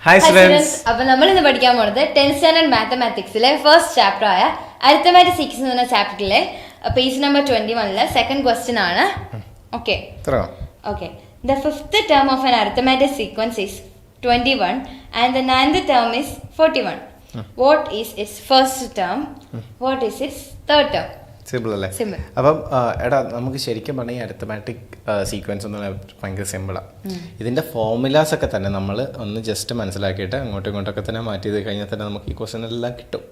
Hi students. അപ്പോൾ നമ്മൾ ഇന്ന് പഠിക്കാൻ പോകുന്നത് 10th സ്റ്റാൻഡേർഡ് മാത്തമാറ്റിക്സിലെ ഫസ്റ്റ് ചാപ്റ്റർ ആയ അരിത്തമാറ്റിക്സ് എന്ന ചാപ്റ്ററിലെ പേജ് നമ്പർ 21-ലെ സെക്കൻഡ് ക്വസ്റ്റ്യൻ ആണ്. Okay. The fifth term of an arithmetic sequence is 21 and the ninth term is 41. What is its first term? What is its third term? Simple അല്ലേ? Simple. അപ്പം എടാ നമുക്ക് ശരിക്കും പറഞ്ഞാൽ ഈ arithmetic sequence എന്ന് പറഞ്ഞാൽ ഭയങ്കര സിമ്പിളാണ്. ഇതിൻ്റെ ഫോർമുലാസ് ഒക്കെ തന്നെ നമ്മൾ ഒന്ന് ജസ്റ്റ് മനസ്സിലാക്കിയിട്ട് അങ്ങോട്ടും ഇങ്ങോട്ടൊക്കെ തന്നെ മാറ്റി ചെയ്ത് കഴിഞ്ഞാൽ തന്നെ നമുക്ക് ഈ ക്വസ്റ്റ്യൻ എല്ലാം കിട്ടും.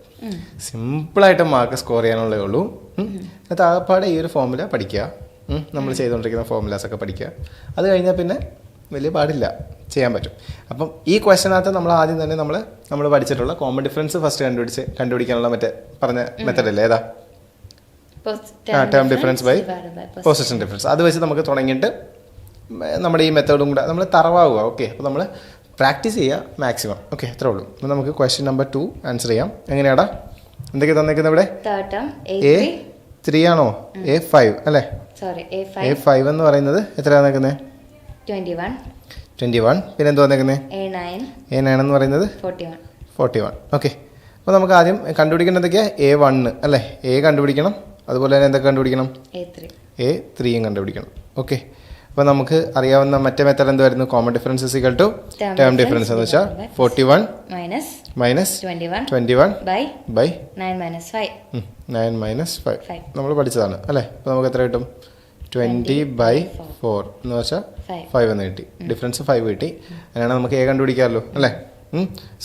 സിമ്പിളായിട്ട് മാർക്ക് സ്കോർ ചെയ്യാനുള്ളതേ ഉള്ളൂ. എന്നിട്ട് ആകപ്പാടെ ഈ ഒരു ഫോർമുല പഠിക്കുക, നമ്മൾ ചെയ്തുകൊണ്ടിരിക്കുന്ന ഫോർമുലാസ് ഒക്കെ പഠിക്കുക. അത് കഴിഞ്ഞാൽ പിന്നെ വലിയ പാടില്ല, ചെയ്യാൻ പറ്റും. അപ്പം ഈ ക്വസ്റ്റ്യനകത്ത് നമ്മൾ ആദ്യം തന്നെ നമ്മൾ പഠിച്ചിട്ടുള്ള കോമൺ ഡിഫറൻസ് ഫസ്റ്റ് കണ്ടുപിടിക്കാനുള്ള മറ്റേ പറഞ്ഞ മെത്തഡല്ലേ? ഏതാ? Term difference by position difference. അത് വെച്ച് നമുക്ക് തുടങ്ങിയിട്ട് നമ്മുടെ ഈ മെത്തേഡും കൂടെ നമ്മൾ തറവാകുക. ഓക്കെ, അപ്പോൾ നമ്മൾ പ്രാക്ടീസ് ചെയ്യുക മാക്സിമം. ഓക്കെ, അത്രേ ഉള്ളൂ. അപ്പോൾ നമുക്ക് ക്വസ്റ്റ്യൻ നമ്പർ 2 ആൻസർ ചെയ്യാം. എങ്ങനെയാടാ? എന്തൊക്കെയാണ് തന്നേക്കുന്നത് ഇവിടെ? A3 ആണോ? A5 അല്ലേ? A5 എന്ന് പറയുന്നത് എത്രയാണ് തന്നേക്കുന്നത്? 21. പിന്നെ എന്ത് വന്നേക്കുന്നത്? A9 എന്ന് പറയുന്നത് 41. ഓക്കെ, അപ്പോൾ നമുക്ക് ആദ്യം കണ്ടുപിടിക്കേണ്ടത് എന്തൊക്കെയാണ്? A1 അല്ലേ? A കണ്ടുപിടിക്കണം. അതുപോലെ തന്നെ എന്തൊക്കെ കണ്ടുപിടിക്കണം? A3യും കണ്ടുപിടിക്കണം. ഓക്കെ, അപ്പോൾ നമുക്ക് അറിയാവുന്ന മറ്റേ മെത്തേഡ് എന്തായിരുന്നു? Common difference is equal to term difference എന്ന് വെച്ചാൽ 41 മൈനസ് 21 ബൈ 9 - 5 നമ്മൾ പഠിച്ചതാണ് അല്ലേ? അപ്പോൾ നമുക്ക് എത്ര കിട്ടും? 20/4 എന്ന് വെച്ചാൽ 5 എന്ന് കിട്ടി. ഡിഫറൻസ് 5 കിട്ടി. അങ്ങനെയാണ് നമുക്ക് A കണ്ടുപിടിക്കാമല്ലോ അല്ലേ?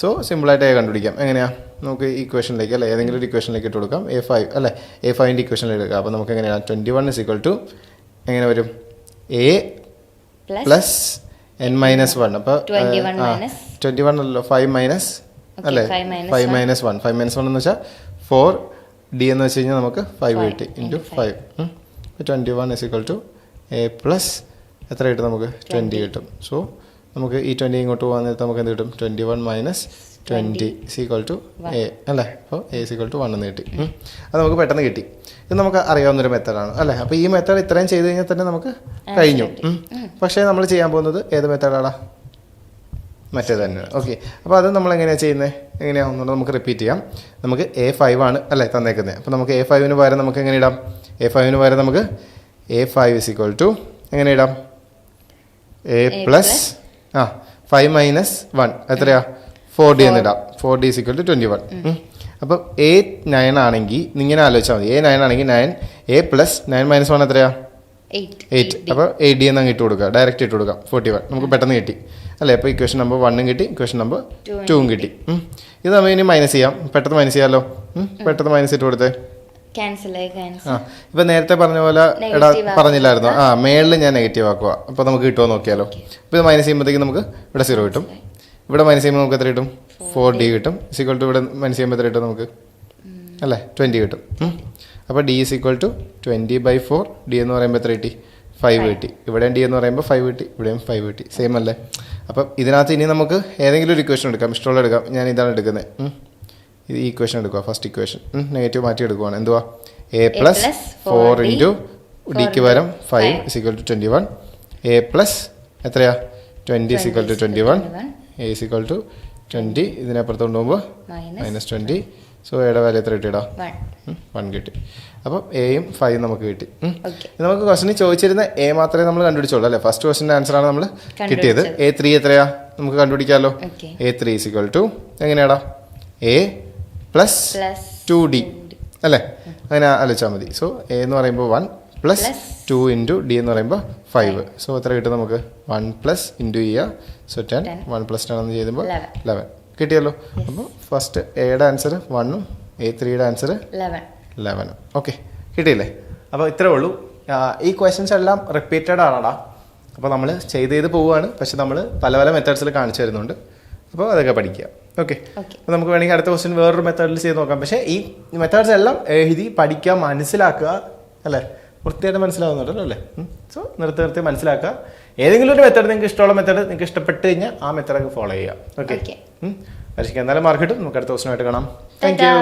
സോ സിമ്പിളായിട്ട് A കണ്ടുപിടിക്കാം. എങ്ങനെയാണ്? നമുക്ക് ഇക്വേഷനിലേക്ക് അല്ലേ, ഏതെങ്കിലും ഒരു ഇക്വേഷനിലേക്ക് ഇട്ട് കൊടുക്കാം. A5 അല്ലേ? A5ൻ്റെ ഇക്വേഷനിലേക്ക് എടുക്കാം. അപ്പോൾ നമുക്ക് എങ്ങനെയാണ്? 21 = എങ്ങനെ വരും? A plus n - 1. അപ്പോൾ 21 അല്ലല്ലോ, 5 അല്ലേ? 5 - 1 എന്ന് വെച്ചാൽ 4D എന്ന് വെച്ച് കഴിഞ്ഞാൽ നമുക്ക് 5 കിട്ടി ഇൻറ്റു 5. 21 = A പ്ലസ് എത്ര കിട്ടും? നമുക്ക് 20 കിട്ടും. സോ നമുക്ക് ഈ 20 ഇങ്ങോട്ട് പോകാൻ നേരത്തെ നമുക്ക് എന്ത് കിട്ടും? 21 - 20 = A അല്ലേ? അപ്പോൾ A = 1 എന്ന് കിട്ടി. അത് നമുക്ക് പെട്ടെന്ന് കിട്ടി. ഇത് നമുക്ക് അറിയാവുന്നൊരു മെത്തേഡാണ് അല്ലേ? അപ്പോൾ ഈ മെത്തേഡ് ഇത്രയും ചെയ്ത് കഴിഞ്ഞാൽ തന്നെ നമുക്ക് കഴിഞ്ഞു. പക്ഷേ നമ്മൾ ചെയ്യാൻ പോകുന്നത് ഏത് മെത്തേഡാണ്? മറ്റേ തന്നെ. ഓക്കെ, അപ്പോൾ അത് നമ്മൾ എങ്ങനെയാണ് ചെയ്യുന്നത്? എങ്ങനെയാണെന്നുള്ളത് നമുക്ക് റിപ്പീറ്റ് ചെയ്യാം. നമുക്ക് A5 ആണ് അല്ലേ തന്നേക്കുന്നത്. അപ്പോൾ നമുക്ക് A5ന് പകരം നമുക്ക് എങ്ങനെ ഇടാം? A5ന് പകരം നമുക്ക് A5 = എങ്ങനെ ഇടാം? A പ്ലസ് 5 - 1 എത്രയാ? 4D എന്നിടാം. 4D = 21. അപ്പം A9 ആണെങ്കിൽ ഇങ്ങനെ ആലോചിച്ചാൽ മതി. A9 ആണെങ്കിൽ 9, A പ്ലസ് 9 - 1 എത്രയാ? 8. അപ്പോൾ 8D എന്ന് അങ്ങ് ഇട്ട് കൊടുക്കുക, ഡയറക്റ്റ് ഇട്ട് കൊടുക്കാം. 41 നമുക്ക് പെട്ടെന്ന് കിട്ടി അല്ലേ? അപ്പോൾ ഇക്വേഷൻ നമ്പർ 1 കിട്ടി, ഇക്വേഷൻ നമ്പർ 2 കിട്ടി. ഇത് നമ്മൾ ഇനി മൈനസ് ചെയ്യാം. പെട്ടെന്ന് മൈനസ് ചെയ്യാമല്ലോ. പെട്ടെന്ന് മൈനസ് ഇട്ട് കൊടുത്തേ. ഇപ്പൊ നേരത്തെ പറഞ്ഞ പോലെ എടാ പറഞ്ഞില്ലായിരുന്നോ? മേളിൽ ഞാൻ നെഗറ്റീവ് ആക്കുക. അപ്പോൾ നമുക്ക് കിട്ടുമോ നോക്കിയാലോ. ഇപ്പോൾ ഇത് മൈനസ് ചെയ്യുമ്പോഴത്തേക്ക് നമുക്ക് ഇവിടെ 0 കിട്ടും. ഇവിടെ മൈനസ് ചെയ്യുമ്പോൾ നമുക്ക് എത്ര കിട്ടും? 4D കിട്ടും. = ഇവിടെ മൈനസ് ചെയ്യുമ്പോൾ എത്ര കിട്ടും നമുക്ക്? അല്ലേ? 20 കിട്ടും. അപ്പോൾ D = 20/4. D എന്ന് പറയുമ്പോൾ എത്ര കിട്ടി? 5 കിട്ടി. ഇവിടെയും D എന്ന് പറയുമ്പോൾ 5 കിട്ടി, ഇവിടെയും 5 കിട്ടി. സെയിം അല്ലേ? അപ്പം ഇതിനകത്ത് ഇനി നമുക്ക് ഏതെങ്കിലും ഒരു ഇക്വേഷൻ എടുക്കാം, ഇഷ്ടമുള്ള എടുക്കാം. ഞാൻ ഇതാണ് എടുക്കുന്നത്. ഇത് ഈ ഇക്വേഷൻ എടുക്കുക. ഫസ്റ്റ് ഇക്വേഷൻ നെഗറ്റീവ് മാറ്റി എടുക്കുവാണ്. എന്തുവാ? A പ്ലസ് 4 ഇൻറ്റു ഡിക്ക് പകരം 5 = 21. A പ്ലസ് എത്രയാ? 20 = 21. A = 20. ഇതിനപ്പുറത്ത് കൊണ്ടുപോകുമ്പോൾ -20. സോ എയുടെ വാല്യൂ എത്ര കിട്ടിയിടാ? 1 കിട്ടി. അപ്പം Aയും 5 നമുക്ക് കിട്ടി. നമുക്ക് ക്വസ്റ്റിന് ചോദിച്ചിരുന്ന A മാത്രമേ നമ്മൾ കണ്ടുപിടിച്ചോളൂ അല്ലേ? ഫസ്റ്റ് ക്വസ്റ്റിൻ്റെ ആൻസറാണ് നമ്മൾ കിട്ടിയത്. A3 എത്രയാ? നമുക്ക് കണ്ടുപിടിക്കാമല്ലോ. A3 = എങ്ങനെയാടാ? A പ്ലസ് 2D അല്ലേ? അങ്ങനെ ആലോചിച്ചാൽ മതി. സോ A എന്ന് പറയുമ്പോൾ 1 പ്ലസ് 2 ഇൻറ്റു D എന്ന് പറയുമ്പോൾ 5. സോ എത്ര കിട്ടും നമുക്ക്? 1 പ്ലസ് ഇൻറ്റു ചെയ്യുക. സോ 10. 1 + 10 എന്ന് ചെയ്യുമ്പോൾ 11 കിട്ടിയല്ലോ. അപ്പോൾ ഫസ്റ്റ് Aയുടെ ആൻസർ 1ഉം A3യുടെ ആൻസർ 11. ഓക്കെ, കിട്ടിയില്ലേ? അപ്പോൾ ഇത്രേ ഉള്ളൂ. ഈ ക്വസ്റ്റ്യൻസ് എല്ലാം റിപ്പീറ്റഡ് ആണടാ. അപ്പോൾ നമ്മൾ ചെയ്ത് പോവുകയാണ്. പക്ഷെ നമ്മൾ പല മെത്തേഡ്സിൽ കാണിച്ചു തരുന്നുണ്ട്. അപ്പോൾ അതൊക്കെ പഠിക്കുക. ഓക്കെ, അപ്പോൾ നമുക്ക് വേണമെങ്കിൽ അടുത്ത ക്വസ്റ്റ്യൻ വേറൊരു മെത്തേഡിൽ ചെയ്ത് നോക്കാം. പക്ഷേ ഈ മെത്തേഡ്സ് എല്ലാം എഴുതി പഠിക്കുക, മനസ്സിലാക്കുക അല്ലേ? വൃത്തിയായിട്ട് മനസ്സിലാവുന്നുണ്ടല്ലോ അല്ലേ? സോ നിർത്തി മനസ്സിലാക്കുക. ഏതെങ്കിലും ഒരു മെത്തേഡ് നിങ്ങൾക്ക് ഇഷ്ടമുള്ള മെത്തേഡ് നിങ്ങൾക്ക് ഇഷ്ടപ്പെട്ട് കഴിഞ്ഞാൽ ആ മെത്തേഡൊക്കെ ഫോളോ ചെയ്യുക. ഓക്കെ, പരീക്ഷയ്ക്ക് എന്തായാലും മാർക്ക് കിട്ടും. നമുക്ക് അടുത്ത ക്വസ്റ്റ്യനായിട്ട് കാണാം. Thank you.